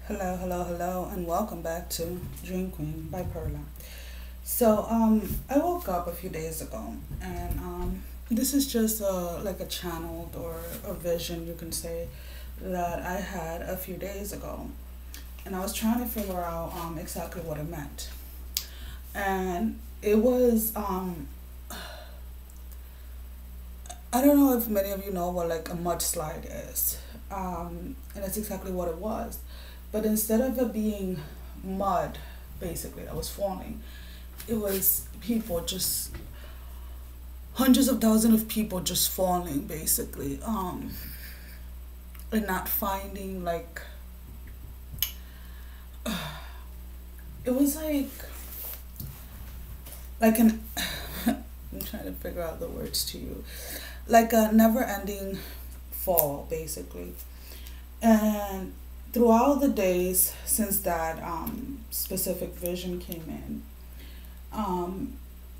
Hello, hello, hello, and welcome back to Dream Queen by Perla. I woke up a few days ago, and this is just like a channeled or a vision, you can say, that I had a few days ago, and I was trying to figure out exactly what it meant, and it was I don't know if many of you know what like a mudslide is, and that's exactly what it was. But instead of it being mud, basically, that was falling, it was people just hundreds of thousands of people just falling, basically, and not finding like it was like an I'm trying to figure out the words to you, like a never-ending fall, basically. And throughout the days since that specific vision came in,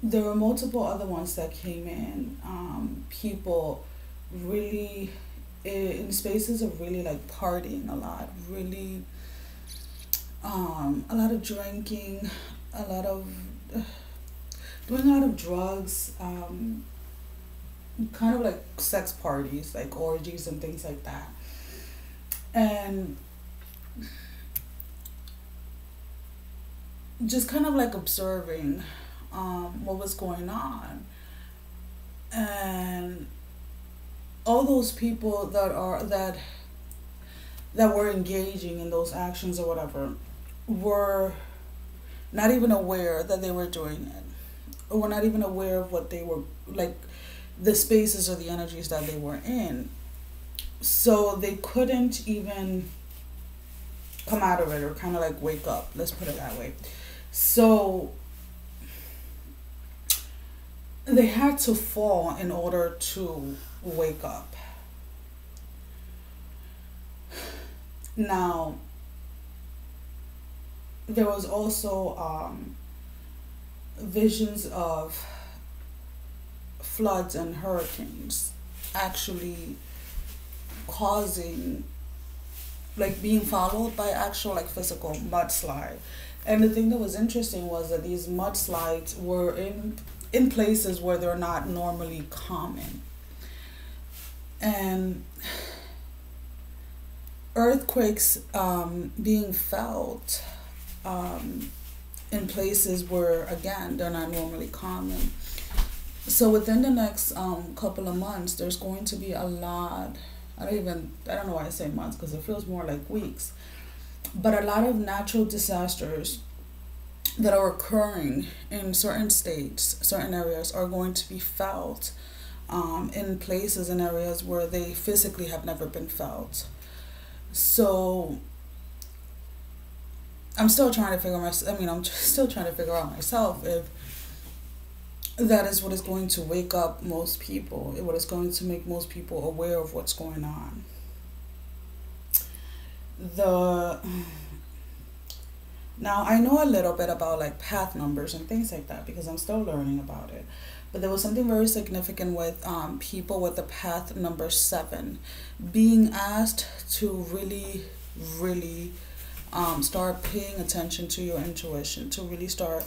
there were multiple other ones that came in. People really in spaces of really like partying a lot, really a lot of drinking, a lot of doing a lot of drugs, kind of like sex parties, like orgies and things like that. And just kind of like observing what was going on, and all those people that were engaging in those actions or whatever were not even aware that they were doing it, or were not even aware of what they were like, the spaces or the energies that they were in, so they couldn't even come out of it or kind of like wake up, let's put it that way. So they had to fall in order to wake up. Now, there was also visions of floods and hurricanes actually causing, like being followed by actual like physical mudslide. And the thing that was interesting was that these mudslides were in places where they're not normally common. And earthquakes being felt in places where, again, they're not normally common. So within the next couple of months, there's going to be a lot. I don't know why I say months because it feels more like weeks. But a lot of natural disasters that are occurring in certain states, certain areas, are going to be felt in places and areas where they physically have never been felt. So I'm still trying to figure myself. I mean, I'm still trying to figure out myself if that is what is going to wake up most people, what is going to make most people aware of what's going on. The Now I know a little bit about like path numbers and things like that because I'm still learning about it. But there was something very significant with people with the path number 7 being asked to really, really start paying attention to your intuition, to really start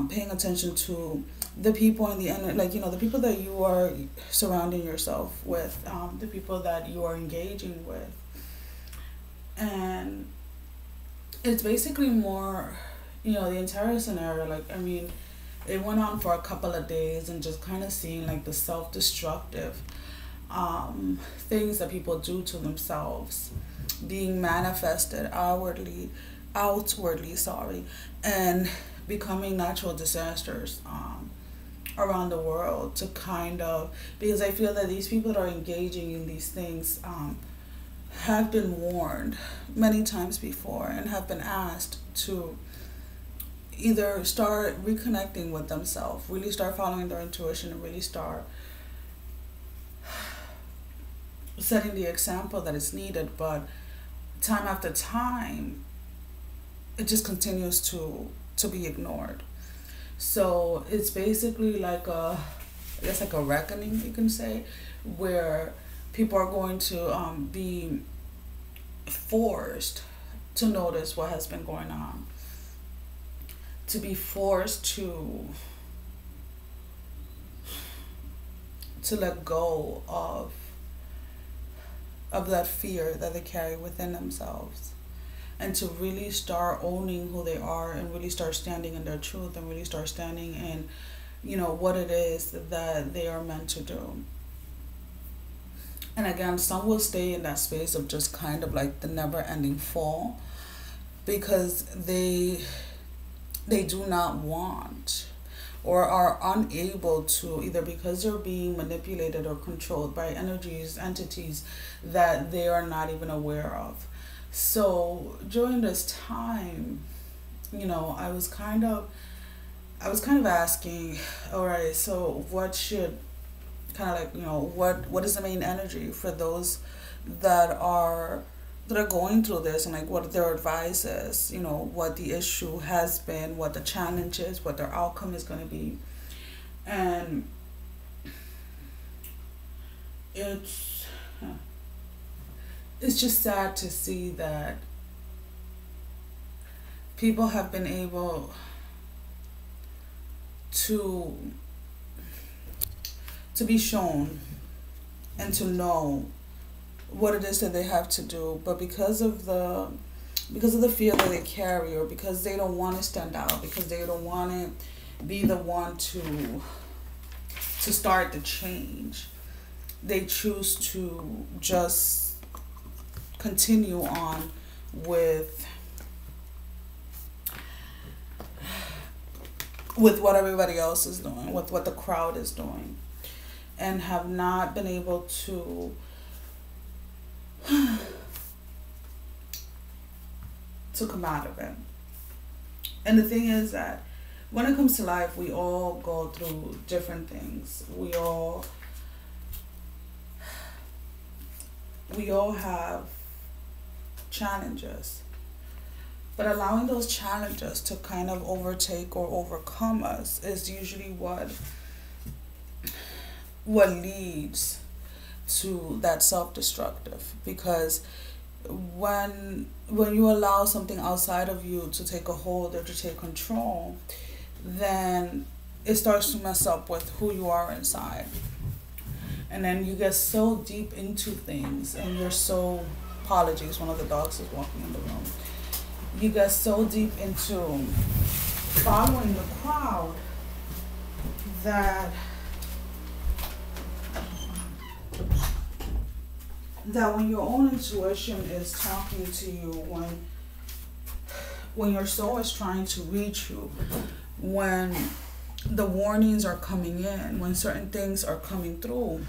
paying attention to the people in the end, like, the people that you are surrounding yourself with, the people that you are engaging with. And it's basically more, the entire scenario, like, I mean, it went on for a couple of days, and just kind of seeing like the self-destructive things that people do to themselves being manifested outwardly, sorry, and becoming natural disasters around the world, to kind of, because I feel that these people that are engaging in these things have been warned many times before and have been asked to either start reconnecting with themselves, really start following their intuition, and really start setting the example that is needed. But time after time, it just continues to be ignored. So it's basically like I guess like a reckoning, you can say, where people are going to be forced to notice what has been going on, to be forced to let go of that fear that they carry within themselves, and to really start owning who they are, and really start standing in their truth, and really start standing in, what it is that they are meant to do. And again, some will stay in that space of just kind of like the never ending fall, because they do not want, or are unable to, either because they're being manipulated or controlled by entities that they are not even aware of. So during this time, I was kind of asking, all right, so what should kind of like, what is the main energy for those that are going through this, and like what their advice is, what the issue has been, what the challenge is, what their outcome is going to be. And it's just sad to see that people have been able to be shown and to know what it is that they have to do, but because of the fear that they carry, or because they don't want to stand out, because they don't want to be the one to start the change, they choose to just continue on with what everybody else is doing, with what the crowd is doing, and have not been able to come out of it. And the thing is that when it comes to life, we all go through different things. We all have challenges. But allowing those challenges to kind of overtake or overcome us is usually what leads to that self-destructive. Because when you allow something outside of you to take a hold or to take control, then it starts to mess up with who you are inside. And then you get so deep into things, and you're so, apologies, one of the dogs is walking in the room. You get so deep into following the crowd that when your own intuition is talking to you, when your soul is trying to reach you, when the warnings are coming in, when certain things are coming through,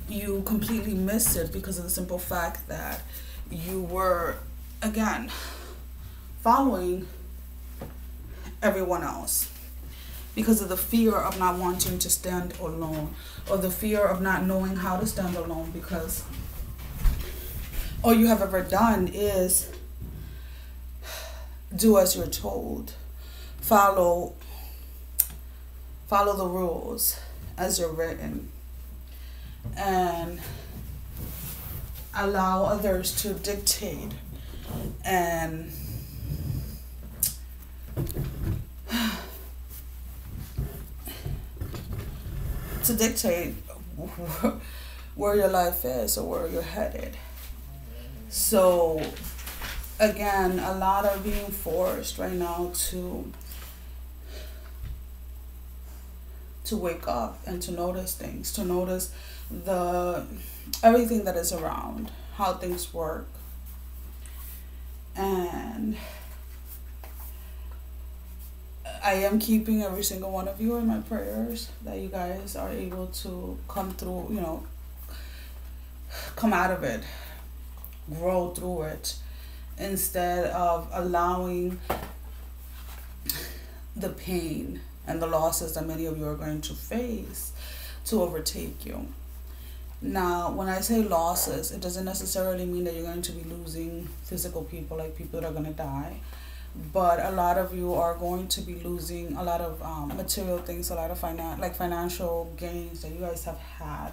you completely miss it because of the simple fact that you were, again, following everyone else, because of the fear of not wanting to stand alone, or the fear of not knowing how to stand alone, because all you have ever done is do as you're told, follow the rules as you're written, and allow others to dictate and where your life is or where you're headed. So again, a lot are being forced right now to wake up and to notice things, to notice everything that is around, how things work. And I am keeping every single one of you in my prayers, that you guys are able to come through, come out of it, grow through it, instead of allowing the pain and the losses that many of you are going to face to overtake you. Now, when I say losses, it doesn't necessarily mean that you're going to be losing physical people, like people that are going to die. But a lot of you are going to be losing a lot of material things, a lot of financial gains that you guys have had.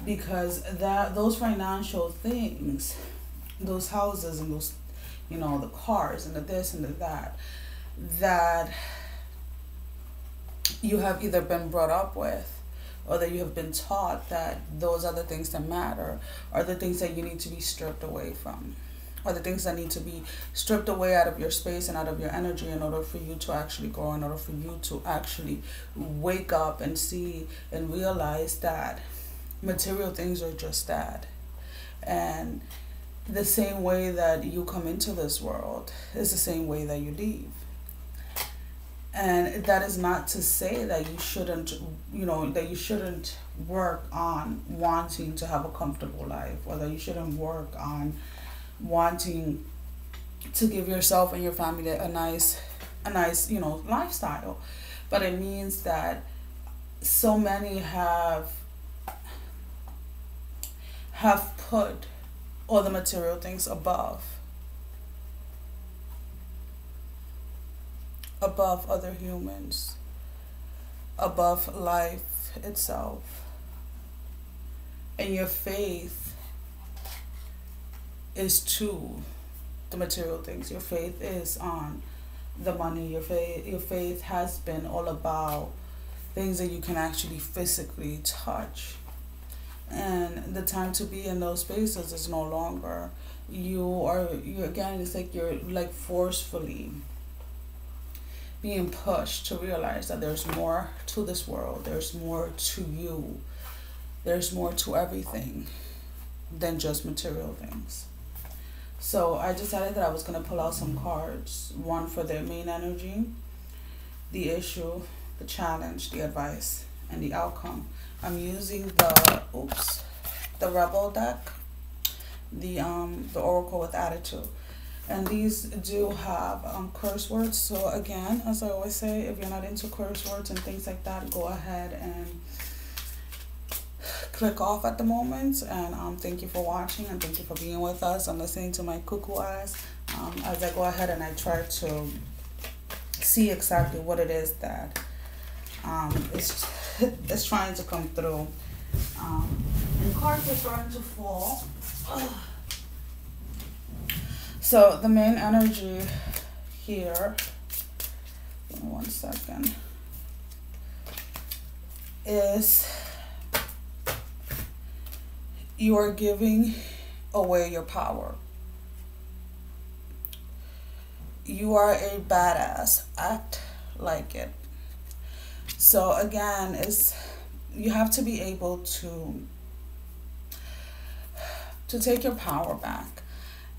Because those financial things, those houses and those you know, the cars and the this and the that, that you have either been brought up with, or that you have been taught that those are the things that matter, or the things that you need to be stripped away from, or the things that need to be stripped away out of your space and out of your energy in order for you to actually grow, in order for you to actually wake up and see and realize that material things are just that. And the same way that you come into this world is the same way that you leave. And that is not to say that you shouldn't, you know, that you shouldn't work on wanting to have a comfortable life, or that you shouldn't work on wanting to give yourself and your family a nice, you know, lifestyle. But it means that so many have put all the material things above other humans, above life itself. And your faith is to the material things. Your faith is on the money. Your faith has been all about things that you can actually physically touch. And the time to be in those spaces is no longer. You again, it's like you're like forcefully being pushed to realize that there's more to this world, there's more to you, there's more to everything than just material things. So I decided that I was going to pull out some cards, one for their main energy, the issue, the challenge, the advice, and the outcome. I'm using the Rebel deck, the Oracle with Attitude. And these do have curse words. So again, as I always say, if you're not into curse words and things like that, go ahead and click off at the moment. And thank you for watching, and thank you for being with us. I'm listening to my cuckoo ass as I go ahead and I try to see exactly what it is that it's trying to come through. And cards are starting to fall. So the main energy here, give me 1 second, is you are giving away your power. You are a badass. Act like it. So again, you have to be able to take your power back.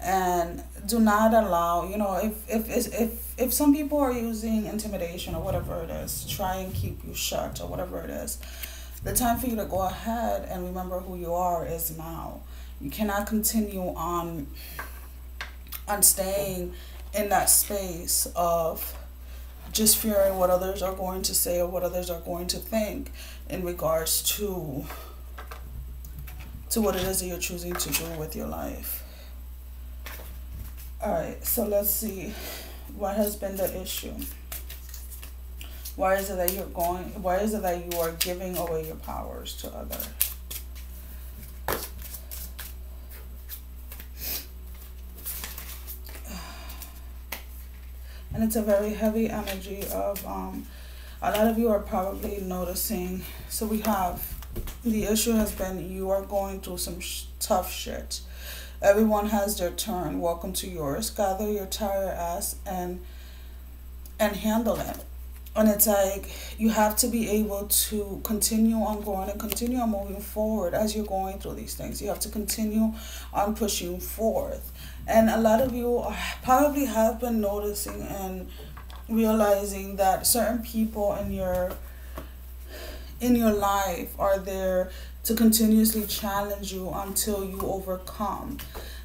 And do not allow, you know, if some people are using intimidation or whatever it is, try and keep you shut or whatever it is, the time for you to go ahead and remember who you are is now. You cannot continue on staying in that space of just fearing what others are going to say or what others are going to think in regards to what it is that you're choosing to do with your life. Alright, so let's see. What has been the issue? Why is it that you are giving away your powers to others? And it's a very heavy energy of, a lot of you are probably noticing. So we have, the issue has been you are going through some tough shit. Everyone has their turn. Welcome to yours. Gather your tired ass and handle it. And it's like you have to be able to continue on going and continue on moving forward as you're going through these things. You have to continue on pushing forth. And a lot of you probably have been noticing and realizing that certain people in your life are there to continuously challenge you until you overcome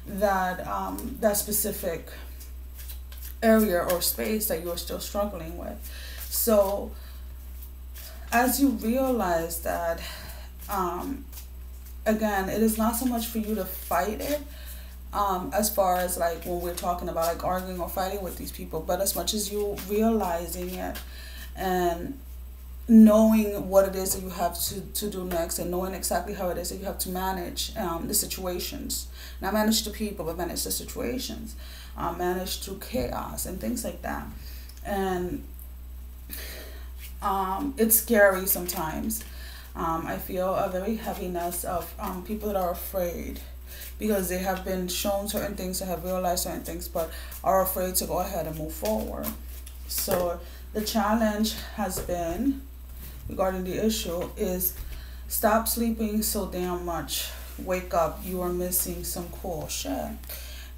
that specific area or space that you're still struggling with. So as you realize that, again, it is not so much for you to fight it, as far as like when we're talking about like arguing or fighting with these people, but as much as you realizing it and knowing what it is that you have to do next, and knowing exactly how it is that you have to manage the situations. Not manage the people, but manage the situations. Manage through chaos and things like that. And it's scary sometimes. I feel a very heaviness of people that are afraid because they have been shown certain things, they have realized certain things, but are afraid to go ahead and move forward. So the challenge has been, regarding the issue, is stop sleeping so damn much. Wake up, you are missing some cool shit.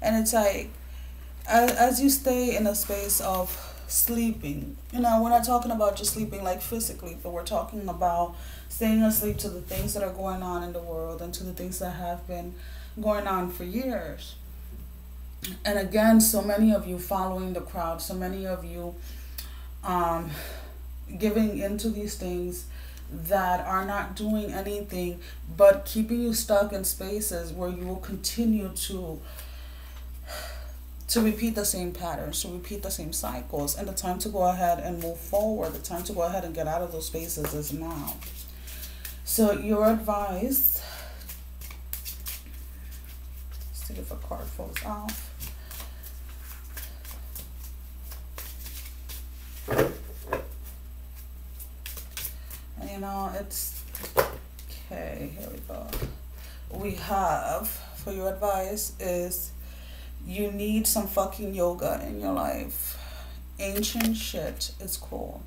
And it's like, as you stay in a space of sleeping, we're not talking about just sleeping like physically, but we're talking about staying asleep to the things that are going on in the world and to the things that have been going on for years. And again, so many of you following the crowd, so many of you giving into these things that are not doing anything but keeping you stuck in spaces where you will continue to repeat the same patterns, to repeat the same cycles. And the time to go ahead and move forward, the time to go ahead and get out of those spaces is now. So your advice, let's see if a card falls off. And it's okay, here we go. We have, for your advice, is you need some fucking yoga in your life. Ancient shit is cool.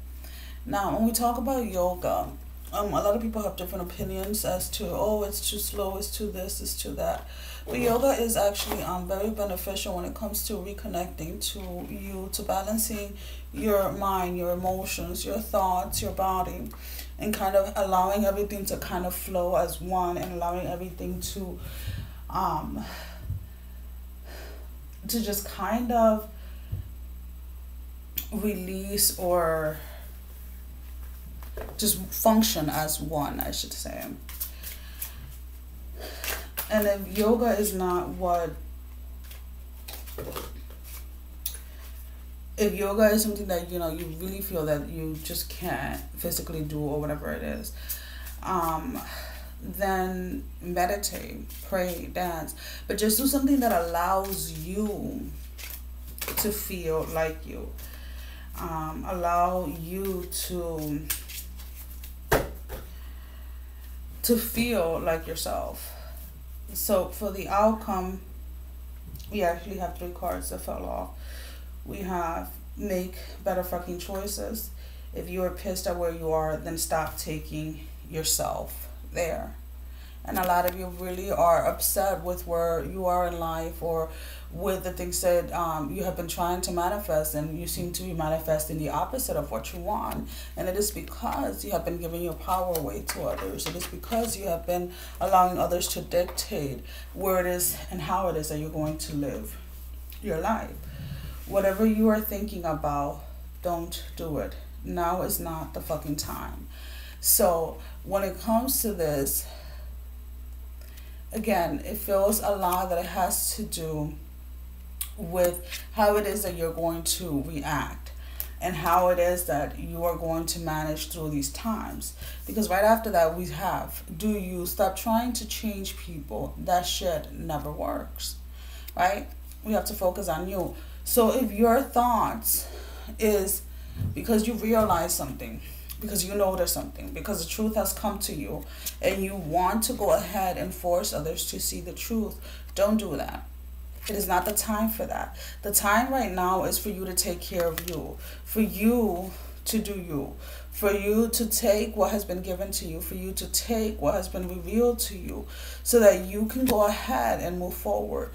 Now, when we talk about yoga, a lot of people have different opinions as to, oh, it's too slow, it's too this, it's too that. But yoga is actually very beneficial when it comes to reconnecting to you, to balancing your mind, your emotions, your thoughts, your body, and kind of allowing everything to kind of flow as one, and allowing everything to just kind of release, or just function as one, I should say. And if yoga is not if yoga is something that, you really feel that you just can't physically do, or whatever it is, then meditate, pray, dance, but just do something that allows you to feel like you. Allow you to feel like yourself. So for the outcome, we actually have 3 cards that fell off. We have make better fucking choices. If you are pissed at where you are, then stop taking yourself there. And a lot of you really are upset with where you are in life, or with the things that you have been trying to manifest, and you seem to be manifesting the opposite of what you want. And it is because you have been giving your power away to others. It is because you have been allowing others to dictate where it is and how it is that you're going to live your life. Whatever you are thinking about, don't do it. Now is not the fucking time. So when it comes to this, again, it feels a lot that it has to do with how it is that you're going to react, and how it is that you are going to manage through these times. Because right after that, we have, do you stop trying to change people? That shit never works, right? We have to focus on you. So if your thoughts is because you realize something, because you notice something, because the truth has come to you, and you want to go ahead and force others to see the truth, don't do that. It is not the time for that. The time right now is for you to take care of you, for you to do you, for you to take what has been given to you, for you to take what has been revealed to you, so that you can go ahead and move forward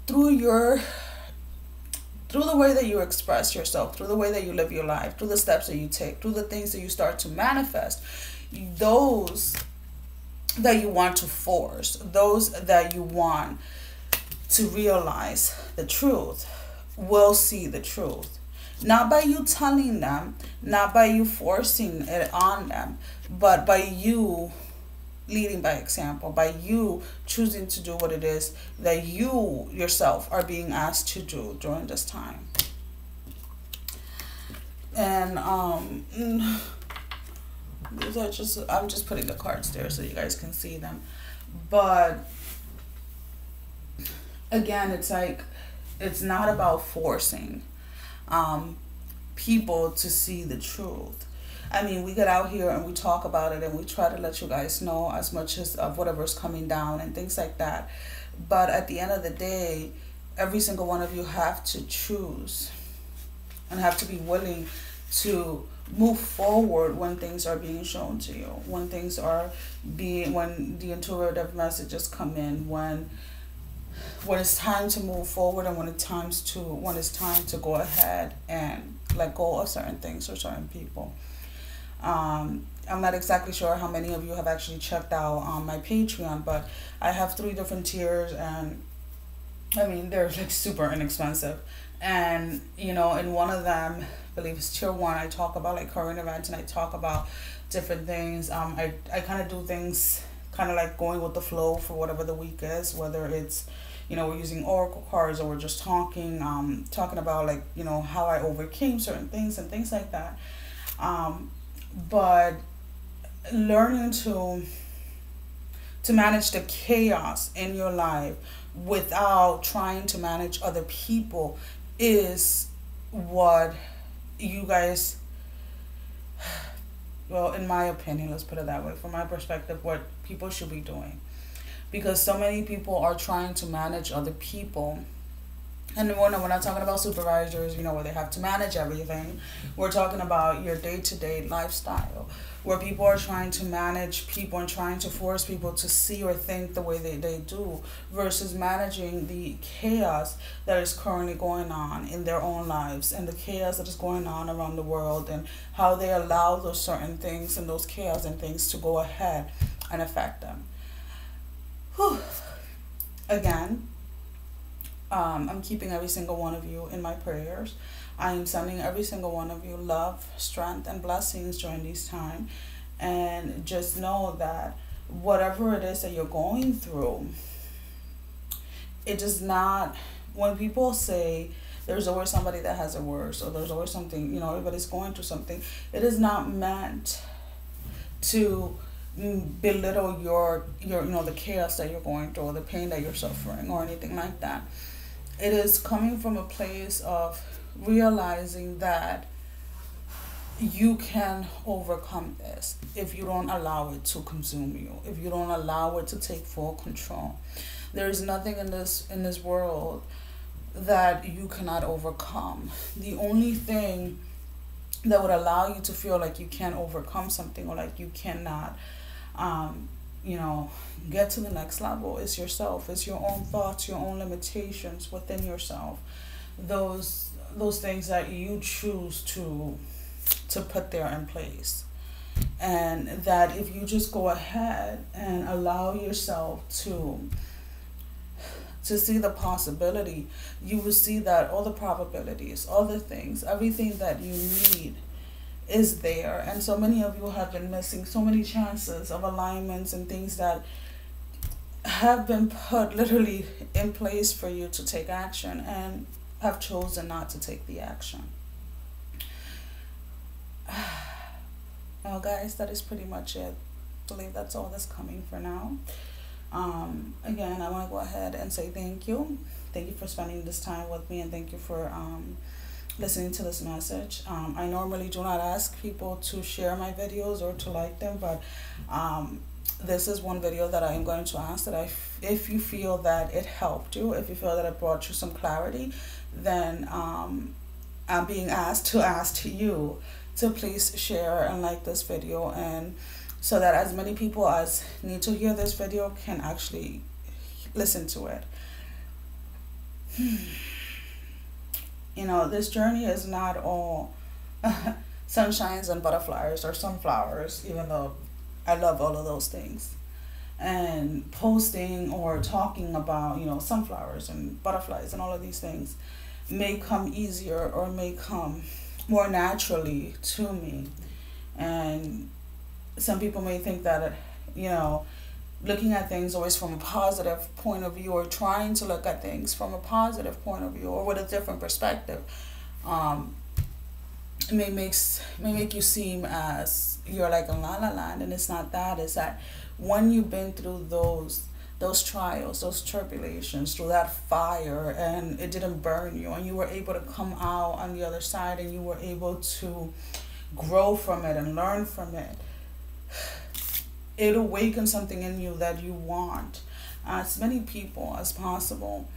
through the way that you express yourself, through the way that you live your life, through the steps that you take, through the things that you start to manifest. Those that you want to force, those that you want to realize the truth, will see the truth. Not by you telling them, not by you forcing it on them, but by you leading by example, by you choosing to do what it is that you yourself are being asked to do during this time. And These are just, I'm just putting the cards there so you guys can see them. But again, it's like, it's not about forcing people to see the truth. I mean, we get out here and we talk about it and we try to let you guys know as much as of whatever's coming down and things like that. But at the end of the day, every single one of you have to choose and have to be willing to move forward when things are being shown to you, when things are being, when the intuitive messages come in, when it's time to move forward, and when it's time to go ahead and let go of certain things or certain people. I'm not exactly sure how many of you have actually checked out on my Patreon, but I have 3 different tiers, and I mean, they're like super inexpensive. And you know, in one of them, I believe it's tier 1, I talk about like current events and I talk about different things. I kind of do things kind of like going with the flow for whatever the week is, whether it's, you know, we're using oracle cards or we're just talking about like, you know, how I overcame certain things and things like that. But learning to manage the chaos in your life without trying to manage other people is what you guys, well, in my opinion, let's put it that way, from my perspective, what people should be doing. Because so many people are trying to manage other people. And we're not talking about supervisors, you know, where they have to manage everything. We're talking about your day-to-day lifestyle, where people are trying to manage people and trying to force people to see or think the way they do, versus managing the chaos that is currently going on in their own lives and the chaos that is going on around the world, and how they allow those certain things and those chaos and things to go ahead and affect them. Whew. Again, I'm keeping every single one of you in my prayers. I am sending every single one of you love, strength, and blessings during this time. And just know that whatever it is that you're going through, it does not, when people say there's always somebody that has it worse, or there's always something, you know, everybody's going through something, it is not meant to belittle your you know, the chaos that you're going through, or the pain that you're suffering, or anything like that. It is coming from a place of realizing that you can overcome this if you don't allow it to consume you, if you don't allow it to take full control. There is nothing in this world that you cannot overcome. The only thing that would allow you to feel like you can't overcome something, or like you cannot you know, get to the next level is yourself. It's your own thoughts, your own limitations within yourself. Those things that you choose to put there in place. And that if you just go ahead and allow yourself to see the possibility, you will see that all the probabilities, all the things, everything that you need is there. And so many of you have been missing so many chances of alignments and things that have been put literally in place for you to take action, and have chosen not to take the action. Well, guys, that is pretty much it. I believe that's all that's coming for now. Again, I want to go ahead and say thank you. Thank you for spending this time with me, and thank you for listening to this message. I normally do not ask people to share my videos or to like them, but this is one video that I am going to ask that if you feel that it helped you, if you feel that it brought you some clarity, then I'm being asked to ask you to please share and like this video, and so that as many people as need to hear this video can actually listen to it. You know, this journey is not all sunshines and butterflies or sunflowers, even though I love all of those things. And posting or talking about, you know, sunflowers and butterflies and all of these things may come easier or may come more naturally to me. And some people may think that, you know, looking at things always from a positive point of view, or trying to look at things from a positive point of view or with a different perspective, may make you seem as you're like in la la land, and it's not that. It's that when you've been through those trials, those tribulations, through that fire, and it didn't burn you, and you were able to come out on the other side, and you were able to grow from it and learn from it, it awakens something in you that you want as many people as possible,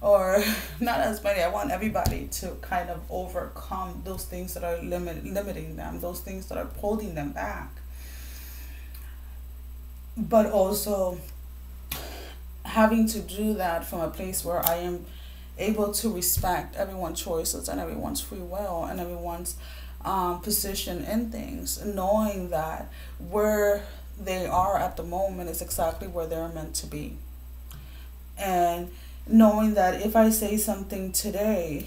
or not as many. I want everybody to kind of overcome those things that are limiting them, those things that are holding them back. But also having to do that from a place where I am able to respect everyone's choices and everyone's free will and everyone's position in things, knowing that where they are at the moment is exactly where they're meant to be. And knowing that if I say something today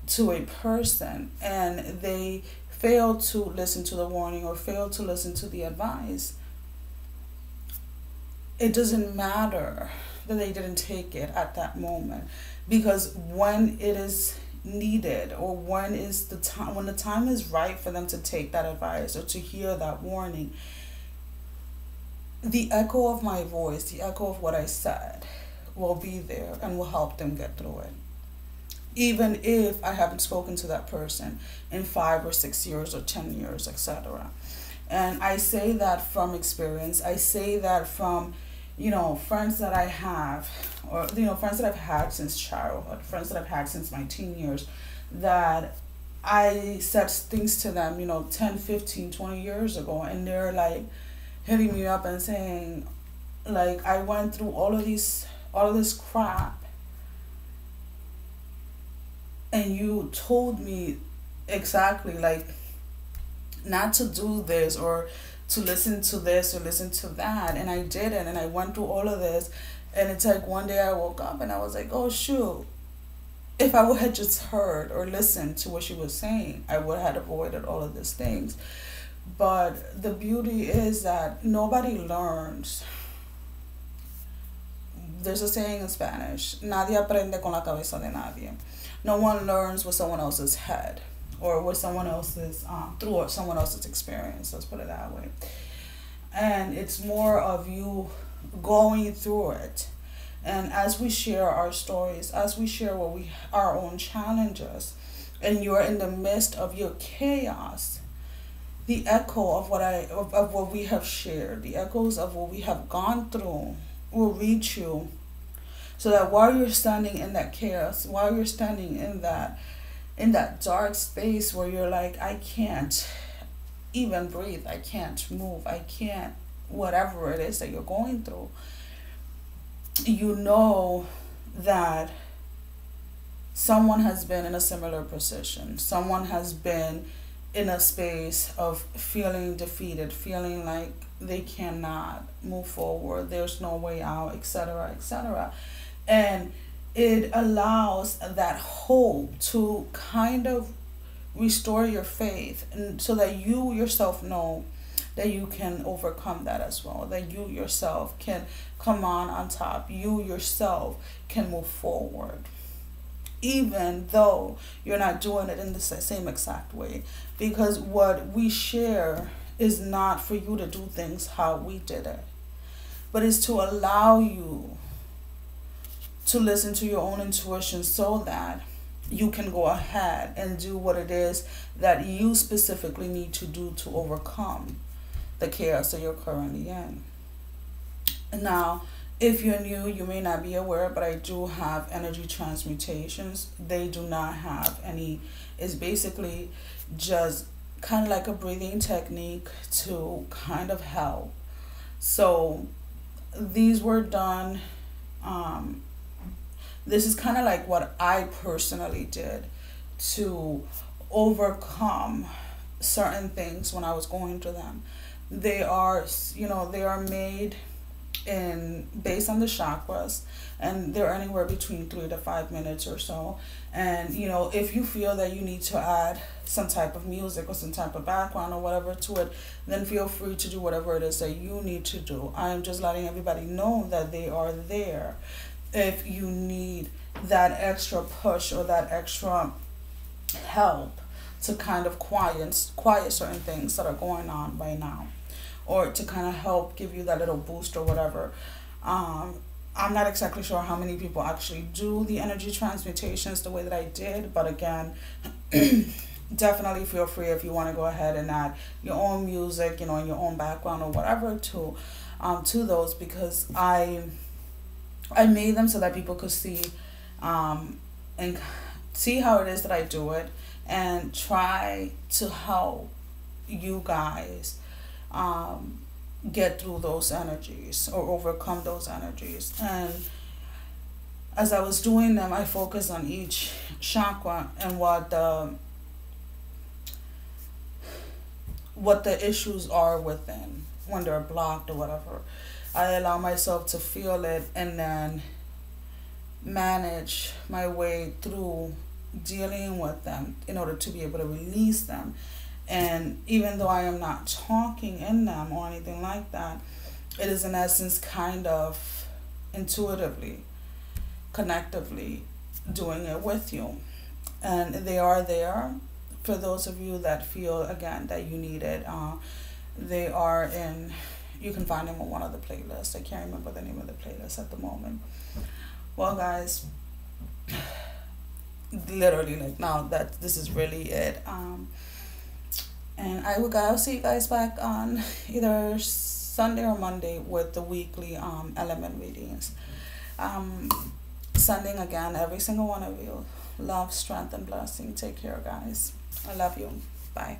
to a person and they fail to listen to the warning or fail to listen to the advice, it doesn't matter that they didn't take it at that moment, because when it is needed, or when the time is right for them to take that advice or to hear that warning, the echo of my voice, the echo of what I said will be there and will help them get through it, even if I haven't spoken to that person in 5 or 6 years or 10 years, etc. And I say that from experience. I say that from, friends that I have, or, friends that I've had since childhood, friends that I've had since my teen years, that I said things to them, 10, 15, 20 years ago, and they're like hitting me up and saying, like, I went through all of this crap, and you told me exactly, like, not to do this or to listen to this or listen to that, and I didn't, and I went through all of this, and it's like one day I woke up and I was like, oh shoot, if I would have just heard or listened to what she was saying, I would have avoided all of these things. But the beauty is that nobody learns. There's a saying in Spanish, nadie aprende con la cabeza de nadie. No one learns with someone else's head, or with someone else's, through someone else's experience, let's put it that way. And it's more of you going through it. And as we share our stories, as we share our own challenges, and you're in the midst of your chaos, the echo of what we have shared, the echoes of what we have gone through will reach you, so that while you're standing in that chaos, while you're standing in that dark space where you're like, I can't even breathe, I can't move, I can't, whatever it is that you're going through, you know that someone has been in a similar position. Someone has been in a space of feeling defeated, feeling like they cannot move forward, there's no way out, etc., etc. And it allows that hope to kind of restore your faith, and so that you yourself know that you can overcome that as well, that you yourself can come on top, you yourself can move forward, even though you're not doing it in the same exact way. Because what we share is not for you to do things how we did it, but it's to allow you to listen to your own intuition, so that you can go ahead and do what it is that you specifically need to do to overcome the chaos that you're currently in. Now, if you're new, you may not be aware, but I do have energy transmutations. They do not have any, it's basically just kind of like a breathing technique to kind of help. So these were done, this is kind of like what I personally did to overcome certain things when I was going through them. They are, they are made based on the chakras, and they're anywhere between 3 to 5 minutes or so. And if you feel that you need to add some type of music or some type of background or whatever to it, then feel free to do whatever it is that you need to do. I am just letting everybody know that they are there if you need that extra push or that extra help to kind of quiet certain things that are going on right now, or to kind of help give you that little boost or whatever. I'm not exactly sure how many people actually do the energy transmutations the way that I did, but again, definitely feel free if you want to go ahead and add your own music, you know, in your own background or whatever to those, because I made them so that people could see and see how it is that I do it, and try to help you guys get through those energies or overcome those energies. And as I was doing them, I focused on each chakra and what the issues are within when they're blocked or whatever. I allow myself to feel it and then manage my way through dealing with them in order to be able to release them. And even though I am not talking in them or anything like that, it is in essence kind of intuitively, connectively doing it with you. And they are there for those of you that feel, again, that you need it. They are in, you can find them on one of the playlists. I can't remember the name of the playlist at the moment. Well, guys, literally, like, now that this is really it. And I'll see you guys back on either Sunday or Monday with the weekly element readings. Sending again every single one of you love, strength, and blessing. Take care, guys. I love you. Bye.